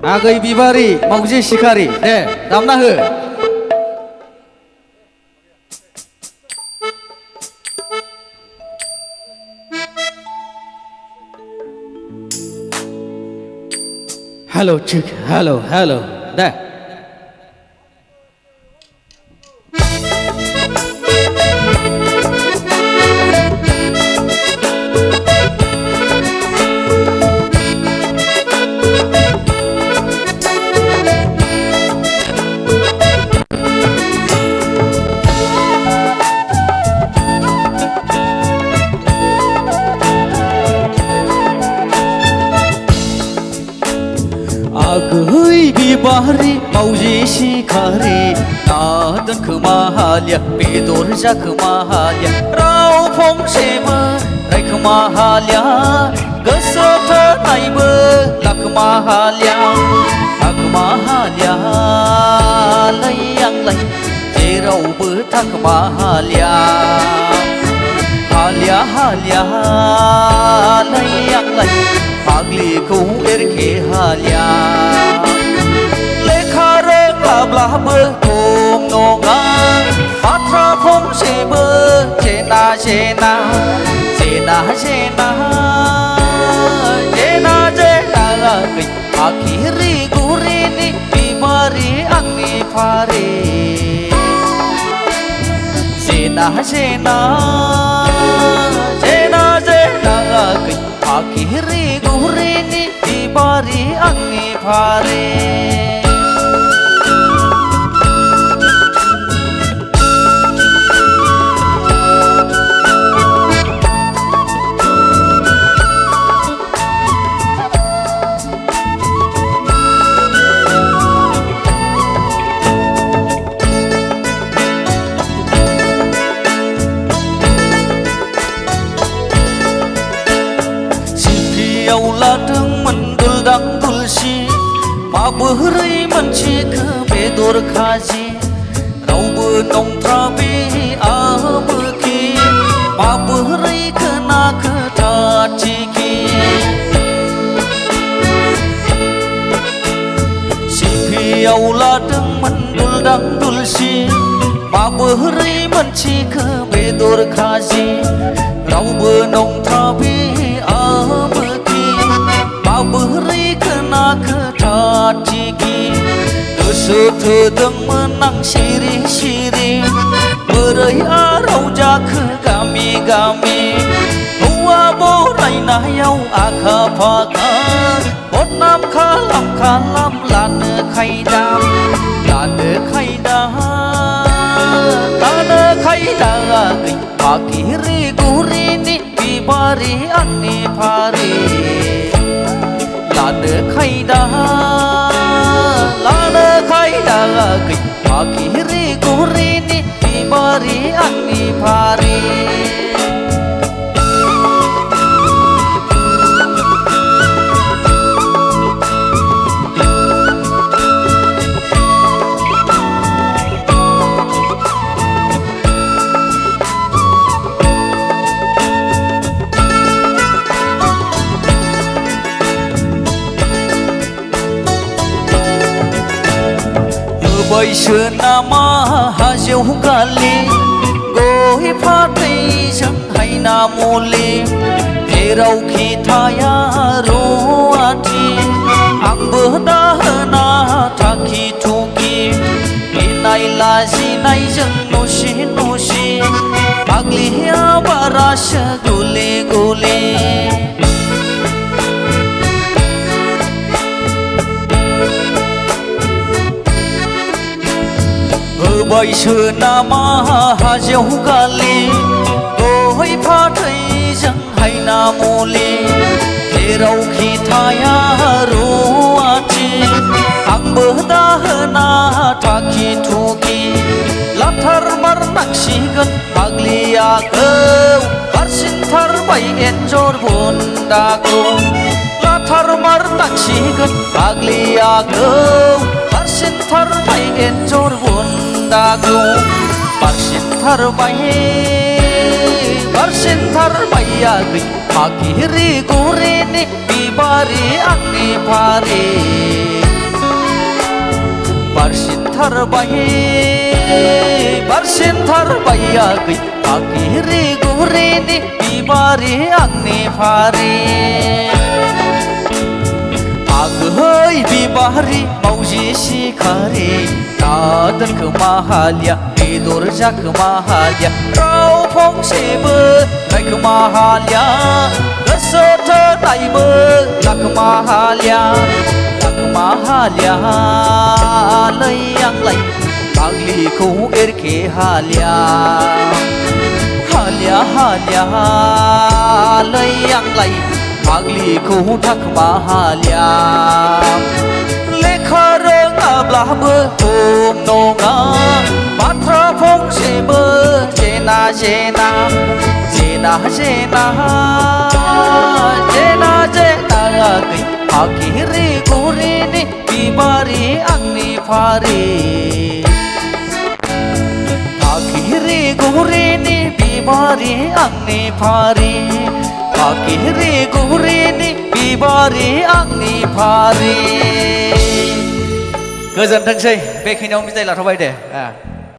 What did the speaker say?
आगै बिबारि मावजि सिखारि दे दामना हो। हेलो चिक हेलो हेलो दे आगै बिबारि मावजि सिखारि ना दोनखोमाहालिया बेदर जाखोमाहालिया राव फंसेबो रायखोमाहालिया गोसो थोनायबो लाखोमाहालिया लै आंलाय जेरावबो थाखोमाहालिया हालिया लै आंलाय फाग्लिखौ एरखे हालिया लेखा रोङाब्लाबो खम नङा बाथ्रा फंसेबो जेना गै आखिरि गुरिनि बिबारि आंनि फारि जेना गै आखिरि गुरिनि बिबारि आंनि फारि लादोंमोन दुलदां दुलसि माबोरै मोनथिखो बेदर खाजि रावबो नंथ्राबे आबोखि माबोरै खोनाखो थाथिखि सिफियाव लादोंमोन दुलदां दुलसि माबोरै मोनथिखो बेदर खाजि रावबो नंथ्राबे माबोरै खोनाखो थाथिखि गोसो थोदोंमोन आं सिरि सिरि बोरै आराव जाखो गामि हौवा बरायनायाव आखा फाखा बदनाम खालाम लानो खायदा गै आखिरि गुरिनि बिबारि आंनि फारि लानो खायदा गै आखिरि गुरिनि बिबारि आंनि फारि बैसो नामा हाजोआव गालि गय फाथैजों हायना मुलि जेरावखि थाया रुवाथि आंबो दाहोना थाखि थुखि गिनाय लाजिनायजों नसि फाग्लिया बारासो गुले बैसो नामा हाजोआव गालि गय फाथैजों हायना मुलि जेरावखि थाया रुवाथि आंबो दाहोना थाखि थुखि लाथारमारनांसिगोन फाग्लियाखौ बारसिनथारबाय एन्जर बुन्दाखौ लाथारमारनांसिगोन फाग्लियाखौ बारसिनथारबाय एन्जर बुन्दाखौ बारसिनथारबाय आगै आखिरि गुरिनि बिबारि आंनि फारि बारसिनथारबाय बारसिनथारबायाखै फाखिरि गुरिनि बिबारि आंनि फारि आगै बिबारि मावजि सिखारि दादोनखो माहालिया बेदर जाखो माहालिया राव फंसेबो रायखो माहालिया गोसो थोनायबो लाखो माहालिया लै आंलाय फाग्लिखौ एरखे हालिया लै आंलाय फाग्लिखौ थाखोमा हालिया लेखा रोङाब्लाबो खम नङा बाथ्रा फंसेबो जेना जेना जेनाखै फाखिरि गुरिनि बिबारि आंनि फारि फाखिरि गुरिनि बिबारि आंनि फारि फाखिरि गुरिनि बिबारि आंनि फारि गोजोनथोंसै बेखिनियाव बिदाय लाथ'बाय दे